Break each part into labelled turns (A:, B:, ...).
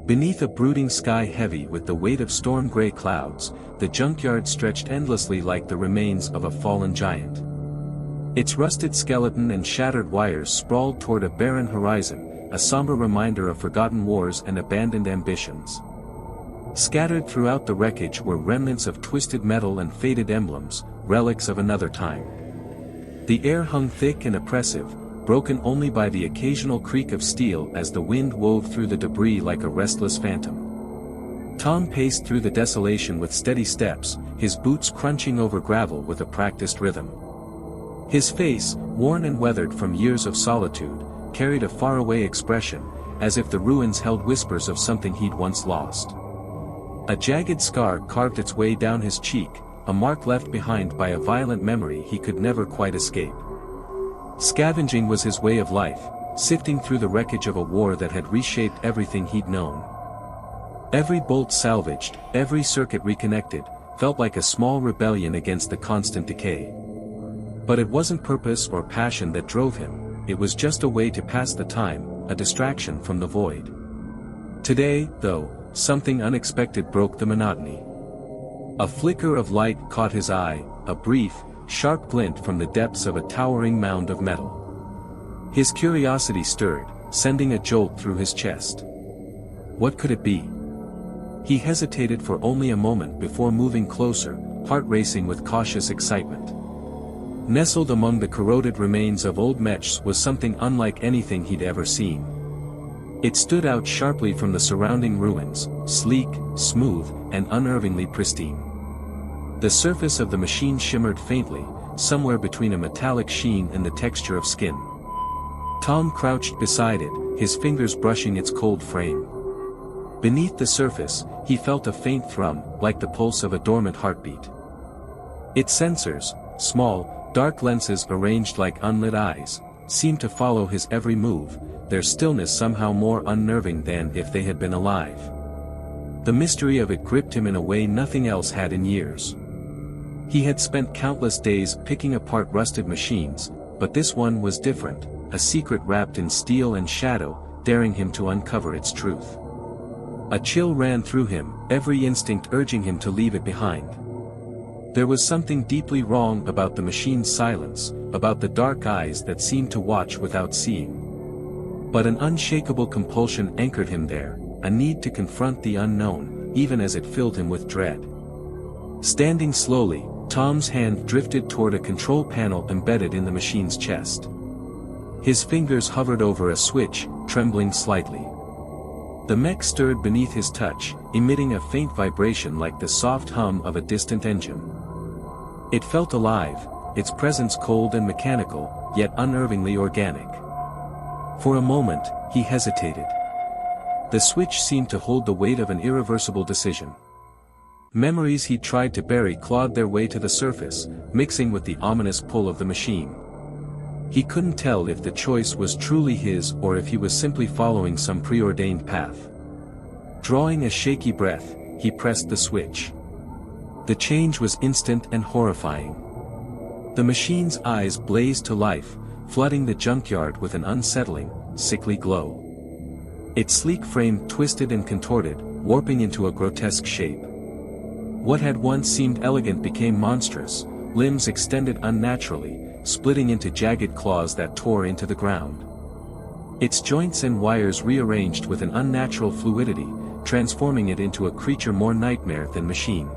A: Beneath a brooding sky heavy with the weight of storm-gray clouds, the junkyard stretched endlessly like the remains of a fallen giant. Its rusted skeleton and shattered wires sprawled toward a barren horizon, a somber reminder of forgotten wars and abandoned ambitions. Scattered throughout the wreckage were remnants of twisted metal and faded emblems, relics of another time. The air hung thick and oppressive, broken only by the occasional creak of steel as the wind wove through the debris like a restless phantom. Tom paced through the desolation with steady steps, his boots crunching over gravel with a practiced rhythm. His face, worn and weathered from years of solitude, carried a faraway expression, as if the ruins held whispers of something he'd once lost. A jagged scar carved its way down his cheek, a mark left behind by a violent memory he could never quite escape. Scavenging was his way of life, sifting through the wreckage of a war that had reshaped everything he'd known. Every bolt salvaged, every circuit reconnected, felt like a small rebellion against the constant decay. But it wasn't purpose or passion that drove him, it was just a way to pass the time, a distraction from the void. Today, though, something unexpected broke the monotony. A flicker of light caught his eye, a brief, sharp glint from the depths of a towering mound of metal. His curiosity stirred, sending a jolt through his chest. What could it be? He hesitated for only a moment before moving closer, heart racing with cautious excitement. Nestled among the corroded remains of old mechs was something unlike anything he'd ever seen. It stood out sharply from the surrounding ruins, sleek, smooth, and unnervingly pristine. The surface of the machine shimmered faintly, somewhere between a metallic sheen and the texture of skin. Tom crouched beside it, his fingers brushing its cold frame. Beneath the surface, he felt a faint thrum, like the pulse of a dormant heartbeat. Its sensors, small, dark lenses arranged like unlit eyes, seemed to follow his every move, their stillness somehow more unnerving than if they had been alive. The mystery of it gripped him in a way nothing else had in years. He had spent countless days picking apart rusted machines, but this one was different, a secret wrapped in steel and shadow, daring him to uncover its truth. A chill ran through him, every instinct urging him to leave it behind. There was something deeply wrong about the machine's silence, about the dark eyes that seemed to watch without seeing. But an unshakable compulsion anchored him there, a need to confront the unknown, even as it filled him with dread. Standing slowly, Tom's hand drifted toward a control panel embedded in the machine's chest. His fingers hovered over a switch, trembling slightly. The mech stirred beneath his touch, emitting a faint vibration like the soft hum of a distant engine. It felt alive, its presence cold and mechanical, yet unnervingly organic. For a moment, he hesitated. The switch seemed to hold the weight of an irreversible decision. Memories he'd tried to bury clawed their way to the surface, mixing with the ominous pull of the machine. He couldn't tell if the choice was truly his or if he was simply following some preordained path. Drawing a shaky breath, he pressed the switch. The change was instant and horrifying. The machine's eyes blazed to life, flooding the junkyard with an unsettling, sickly glow. Its sleek frame twisted and contorted, warping into a grotesque shape. What had once seemed elegant became monstrous, limbs extended unnaturally, splitting into jagged claws that tore into the ground. Its joints and wires rearranged with an unnatural fluidity, transforming it into a creature more nightmare than machine.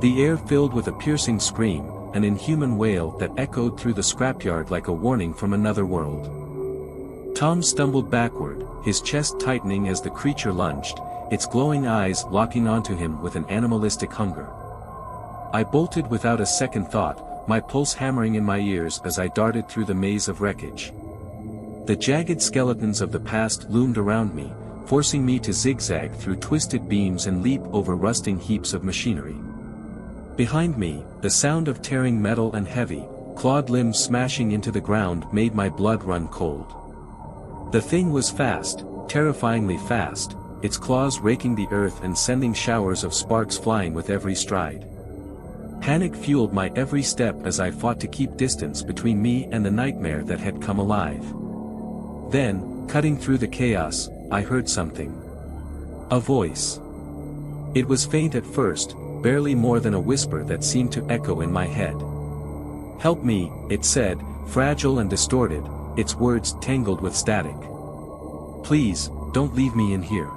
A: The air filled with a piercing scream, an inhuman wail that echoed through the scrapyard like a warning from another world. Tom stumbled backward, his chest tightening as the creature lunged, its glowing eyes locking onto him with an animalistic hunger. I bolted without a second thought, my pulse hammering in my ears as I darted through the maze of wreckage. The jagged skeletons of the past loomed around me, forcing me to zigzag through twisted beams and leap over rusting heaps of machinery. Behind me, the sound of tearing metal and heavy, clawed limbs smashing into the ground made my blood run cold. The thing was fast, terrifyingly fast, its claws raking the earth and sending showers of sparks flying with every stride. Panic fueled my every step as I fought to keep distance between me and the nightmare that had come alive. Then, cutting through the chaos, I heard something. A voice. It was faint at first, barely more than a whisper that seemed to echo in my head. "Help me," it said, fragile and distorted, its words tangled with static. "Please, don't leave me in here."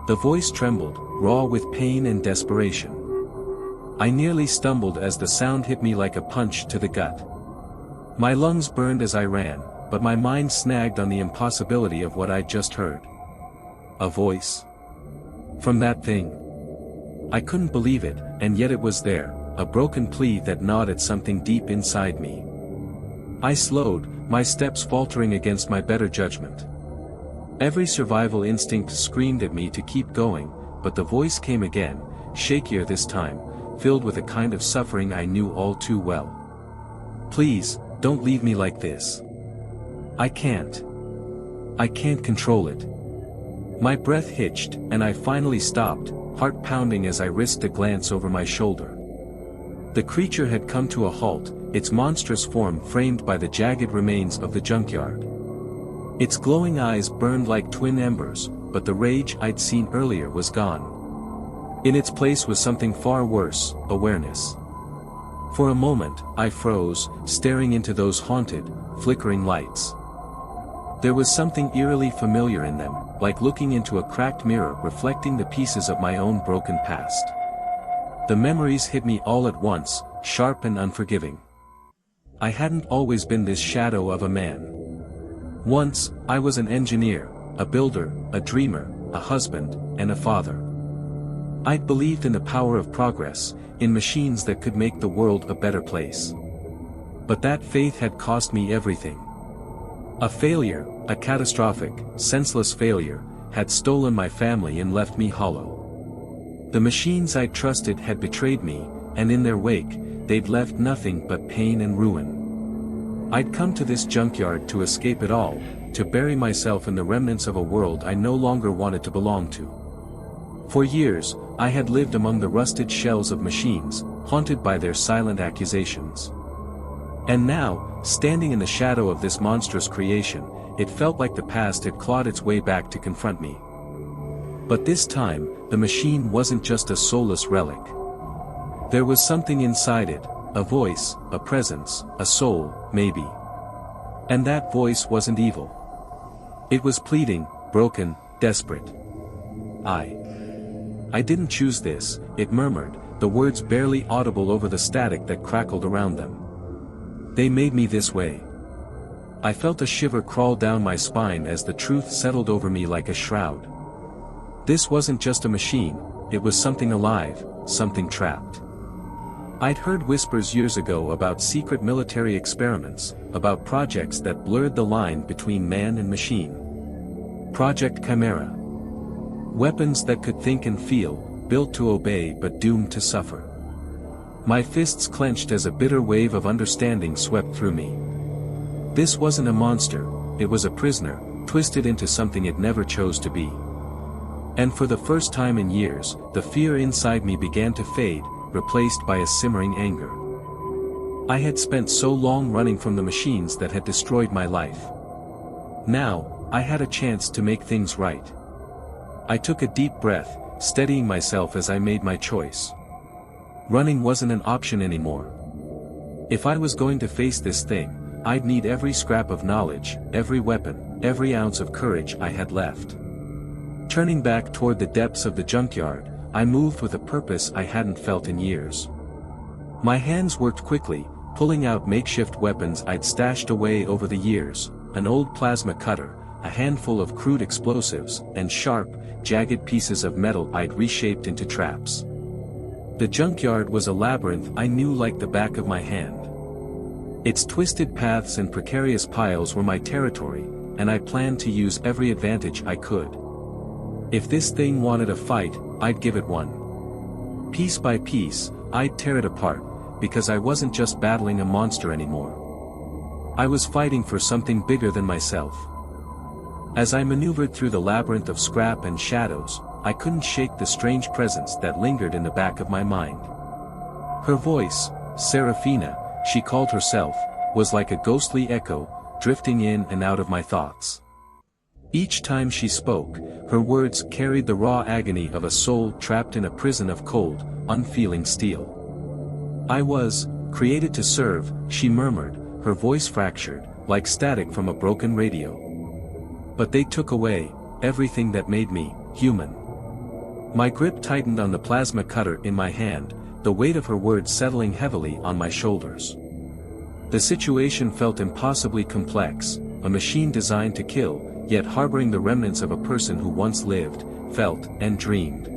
A: The voice trembled, raw with pain and desperation. I nearly stumbled as the sound hit me like a punch to the gut. My lungs burned as I ran, but my mind snagged on the impossibility of what I'd just heard. A voice? From that thing? I couldn't believe it, and yet it was there, a broken plea that gnawed at something deep inside me. I slowed, my steps faltering against my better judgment. Every survival instinct screamed at me to keep going, but the voice came again, shakier this time, filled with a kind of suffering I knew all too well. "Please, don't leave me like this. I can't control it." My breath hitched, and I finally stopped, heart pounding as I risked a glance over my shoulder. The creature had come to a halt, its monstrous form framed by the jagged remains of the junkyard. Its glowing eyes burned like twin embers, but the rage I'd seen earlier was gone. In its place was something far worse, awareness. For a moment, I froze, staring into those haunted, flickering lights. There was something eerily familiar in them, like looking into a cracked mirror reflecting the pieces of my own broken past. The memories hit me all at once, sharp and unforgiving. I hadn't always been this shadow of a man. Once, I was an engineer, a builder, a dreamer, a husband, and a father. I'd believed in the power of progress, in machines that could make the world a better place. But that faith had cost me everything. A failure, a catastrophic, senseless failure, had stolen my family and left me hollow. The machines I'd trusted had betrayed me, and in their wake, they'd left nothing but pain and ruin. I'd come to this junkyard to escape it all, to bury myself in the remnants of a world I no longer wanted to belong to. For years, I had lived among the rusted shells of machines, haunted by their silent accusations. And now, standing in the shadow of this monstrous creation, it felt like the past had clawed its way back to confront me. But this time, the machine wasn't just a soulless relic. There was something inside it, a voice, a presence, a soul, maybe. And that voice wasn't evil. It was pleading, broken, desperate. I didn't choose this, it murmured, the words barely audible over the static that crackled around them. They made me this way. I felt a shiver crawl down my spine as the truth settled over me like a shroud. This wasn't just a machine, it was something alive, something trapped. I'd heard whispers years ago about secret military experiments, about projects that blurred the line between man and machine. Project Chimera. Weapons that could think and feel, built to obey but doomed to suffer. My fists clenched as a bitter wave of understanding swept through me. This wasn't a monster, it was a prisoner, twisted into something it never chose to be. And for the first time in years, the fear inside me began to fade, replaced by a simmering anger. I had spent so long running from the machines that had destroyed my life. Now, I had a chance to make things right. I took a deep breath, steadying myself as I made my choice. Running wasn't an option anymore. If I was going to face this thing, I'd need every scrap of knowledge, every weapon, every ounce of courage I had left. Turning back toward the depths of the junkyard, I moved with a purpose I hadn't felt in years. My hands worked quickly, pulling out makeshift weapons I'd stashed away over the years, an old plasma cutter, a handful of crude explosives, and sharp, jagged pieces of metal I'd reshaped into traps. The junkyard was a labyrinth I knew like the back of my hand. Its twisted paths and precarious piles were my territory, and I planned to use every advantage I could. If this thing wanted a fight, I'd give it one. Piece by piece, I'd tear it apart, because I wasn't just battling a monster anymore. I was fighting for something bigger than myself. As I maneuvered through the labyrinth of scrap and shadows, I couldn't shake the strange presence that lingered in the back of my mind. Her voice, Seraphina, she called herself, was like a ghostly echo, drifting in and out of my thoughts. Each time she spoke, her words carried the raw agony of a soul trapped in a prison of cold, unfeeling steel. "I was created to serve," she murmured, her voice fractured, like static from a broken radio. "But they took away everything that made me human." My grip tightened on the plasma cutter in my hand, the weight of her words settling heavily on my shoulders. The situation felt impossibly complex, a machine designed to kill, yet harboring the remnants of a person who once lived, felt, and dreamed.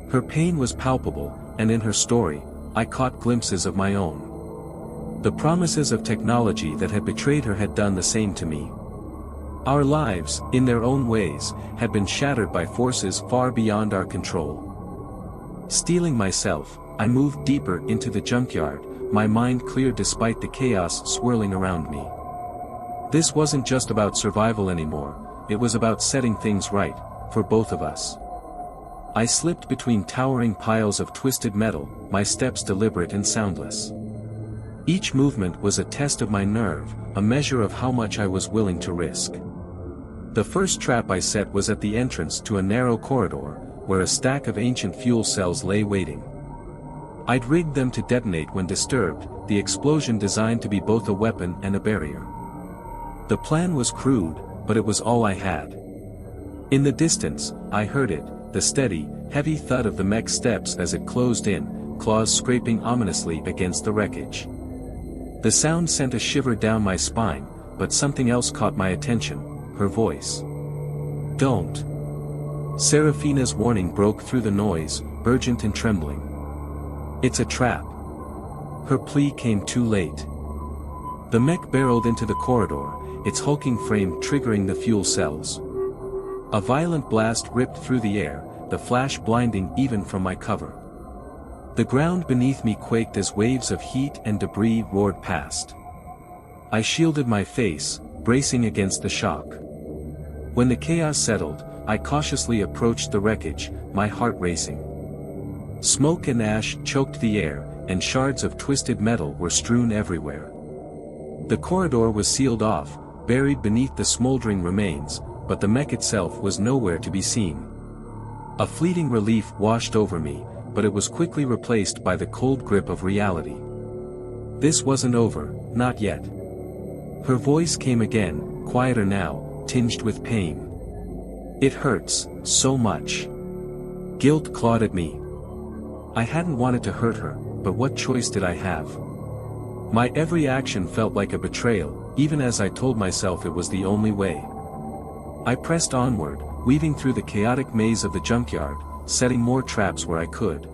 A: Her pain was palpable, and in her story, I caught glimpses of my own. The promises of technology that had betrayed her had done the same to me. Our lives, in their own ways, had been shattered by forces far beyond our control. Steeling myself, I moved deeper into the junkyard, my mind clear despite the chaos swirling around me. This wasn't just about survival anymore, it was about setting things right, for both of us. I slipped between towering piles of twisted metal, my steps deliberate and soundless. Each movement was a test of my nerve, a measure of how much I was willing to risk. The first trap I set was at the entrance to a narrow corridor, where a stack of ancient fuel cells lay waiting. I'd rigged them to detonate when disturbed, the explosion designed to be both a weapon and a barrier. The plan was crude, but it was all I had. In the distance, I heard it, the steady, heavy thud of the mech's steps as it closed in, claws scraping ominously against the wreckage. The sound sent a shiver down my spine, but something else caught my attention, her voice. "Don't." Seraphina's warning broke through the noise, urgent and trembling. "It's a trap." Her plea came too late. The mech barreled into the corridor, its hulking frame triggering the fuel cells. A violent blast ripped through the air, the flash blinding even from my cover. The ground beneath me quaked as waves of heat and debris roared past. I shielded my face, bracing against the shock. When the chaos settled, I cautiously approached the wreckage, my heart racing. Smoke and ash choked the air, and shards of twisted metal were strewn everywhere. The corridor was sealed off, buried beneath the smoldering remains, but the mech itself was nowhere to be seen. A fleeting relief washed over me, but it was quickly replaced by the cold grip of reality. This wasn't over, not yet. Her voice came again, quieter now, tinged with pain. "It hurts, so much." Guilt clawed at me. I hadn't wanted to hurt her, but what choice did I have? My every action felt like a betrayal, even as I told myself it was the only way. I pressed onward, weaving through the chaotic maze of the junkyard, setting more traps where I could.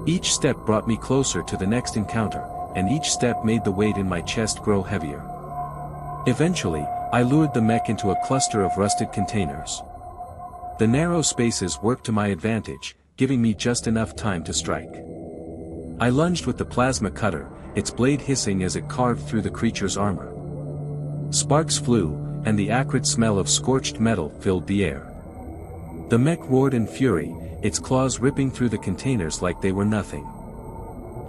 A: Each step brought me closer to the next encounter, and each step made the weight in my chest grow heavier. Eventually, I lured the mech into a cluster of rusted containers. The narrow spaces worked to my advantage, giving me just enough time to strike. I lunged with the plasma cutter, its blade hissing as it carved through the creature's armor. Sparks flew, and the acrid smell of scorched metal filled the air. The mech roared in fury, its claws ripping through the containers like they were nothing.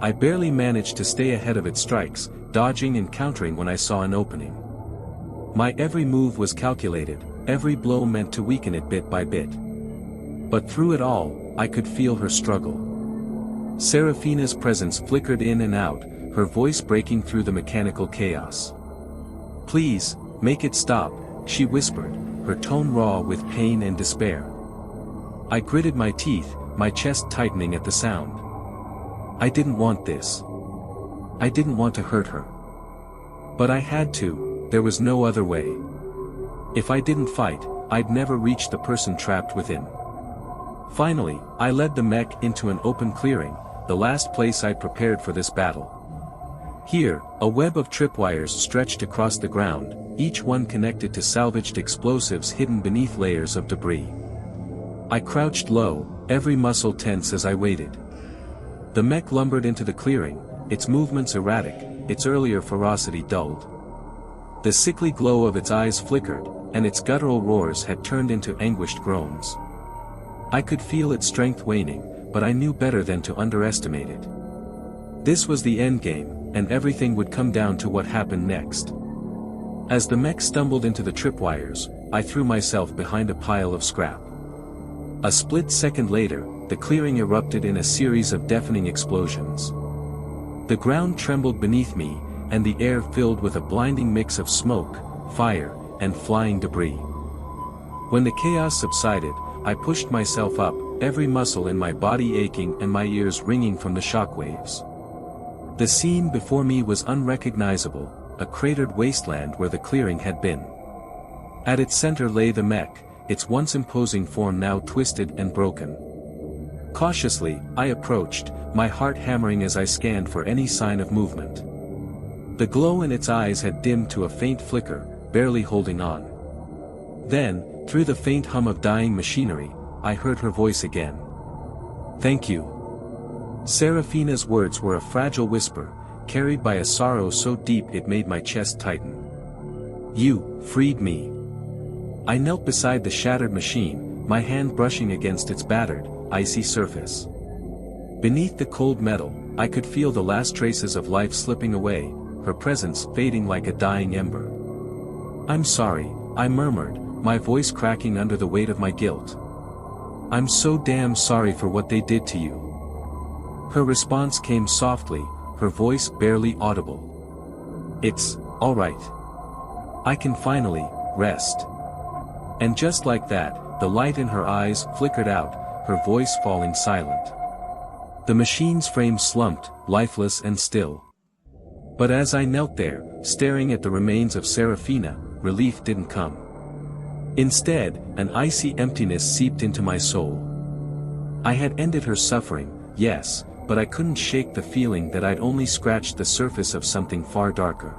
A: I barely managed to stay ahead of its strikes, dodging and countering when I saw an opening. My every move was calculated, every blow meant to weaken it bit by bit. But through it all, I could feel her struggle. Seraphina's presence flickered in and out, her voice breaking through the mechanical chaos. "Please, make it stop," she whispered, her tone raw with pain and despair. I gritted my teeth, my chest tightening at the sound. I didn't want this. I didn't want to hurt her. But I had to, there was no other way. If I didn't fight, I'd never reach the person trapped within. Finally, I led the mech into an open clearing, the last place I'd prepared for this battle. Here, a web of tripwires stretched across the ground, each one connected to salvaged explosives hidden beneath layers of debris. I crouched low, every muscle tense as I waited. The mech lumbered into the clearing, its movements erratic, its earlier ferocity dulled. The sickly glow of its eyes flickered, and its guttural roars had turned into anguished groans. I could feel its strength waning, but I knew better than to underestimate it. This was the endgame, and everything would come down to what happened next. As the mech stumbled into the tripwires, I threw myself behind a pile of scrap. A split second later, the clearing erupted in a series of deafening explosions. The ground trembled beneath me, and the air filled with a blinding mix of smoke, fire, and flying debris. When the chaos subsided, I pushed myself up, every muscle in my body aching and my ears ringing from the shockwaves. The scene before me was unrecognizable, a cratered wasteland where the clearing had been. At its center lay the mech, its once imposing form now twisted and broken. Cautiously, I approached, my heart hammering as I scanned for any sign of movement. The glow in its eyes had dimmed to a faint flicker, barely holding on. Then, through the faint hum of dying machinery, I heard her voice again. "Thank you." Seraphina's words were a fragile whisper, carried by a sorrow so deep it made my chest tighten. "You freed me." I knelt beside the shattered machine, my hand brushing against its battered, icy surface. Beneath the cold metal, I could feel the last traces of life slipping away, her presence fading like a dying ember. "I'm sorry," I murmured, my voice cracking under the weight of my guilt. "I'm so damn sorry for what they did to you." Her response came softly, her voice barely audible. "It's all right. I can finally rest." And just like that, the light in her eyes flickered out, her voice falling silent. The machine's frame slumped, lifeless and still. But as I knelt there, staring at the remains of Seraphina, relief didn't come. Instead, an icy emptiness seeped into my soul. I had ended her suffering, yes, but I couldn't shake the feeling that I'd only scratched the surface of something far darker.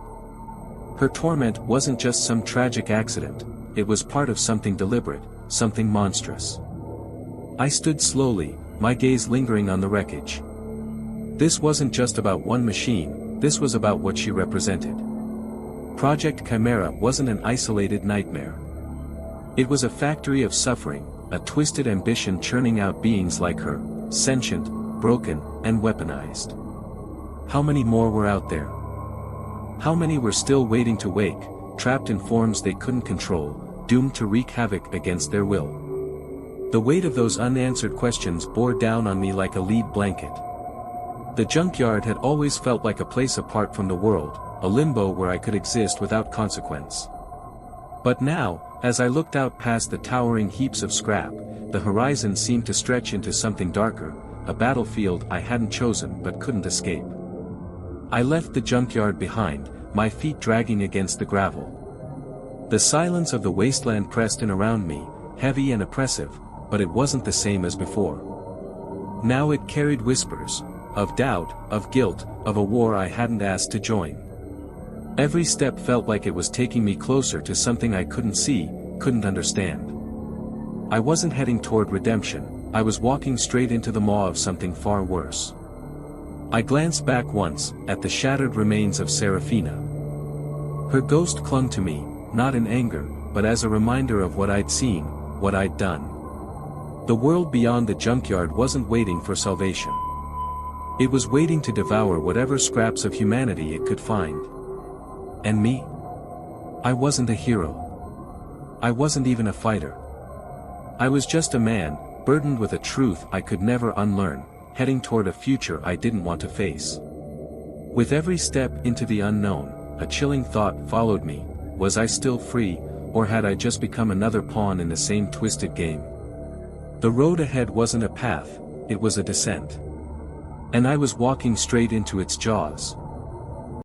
A: Her torment wasn't just some tragic accident, it was part of something deliberate, something monstrous. I stood slowly, my gaze lingering on the wreckage. This wasn't just about one machine, this was about what she represented. Project Chimera wasn't an isolated nightmare. It was a factory of suffering, a twisted ambition churning out beings like her, sentient, broken, and weaponized. How many more were out there? How many were still waiting to wake, trapped in forms they couldn't control, doomed to wreak havoc against their will? The weight of those unanswered questions bore down on me like a lead blanket. The junkyard had always felt like a place apart from the world, a limbo where I could exist without consequence. But now, as I looked out past the towering heaps of scrap, the horizon seemed to stretch into something darker, a battlefield I hadn't chosen but couldn't escape. I left the junkyard behind, my feet dragging against the gravel. The silence of the wasteland pressed in around me, heavy and oppressive, but it wasn't the same as before. Now it carried whispers, of doubt, of guilt, of a war I hadn't asked to join. Every step felt like it was taking me closer to something I couldn't see, couldn't understand. I wasn't heading toward redemption, I was walking straight into the maw of something far worse. I glanced back once, at the shattered remains of Seraphina. Her ghost clung to me, not in anger, but as a reminder of what I'd seen, what I'd done. The world beyond the junkyard wasn't waiting for salvation. It was waiting to devour whatever scraps of humanity it could find. And me? I wasn't a hero. I wasn't even a fighter. I was just a man, burdened with a truth I could never unlearn, heading toward a future I didn't want to face. With every step into the unknown, a chilling thought followed me: was I still free, or had I just become another pawn in the same twisted game? The road ahead wasn't a path, it was a descent. And I was walking straight into its jaws.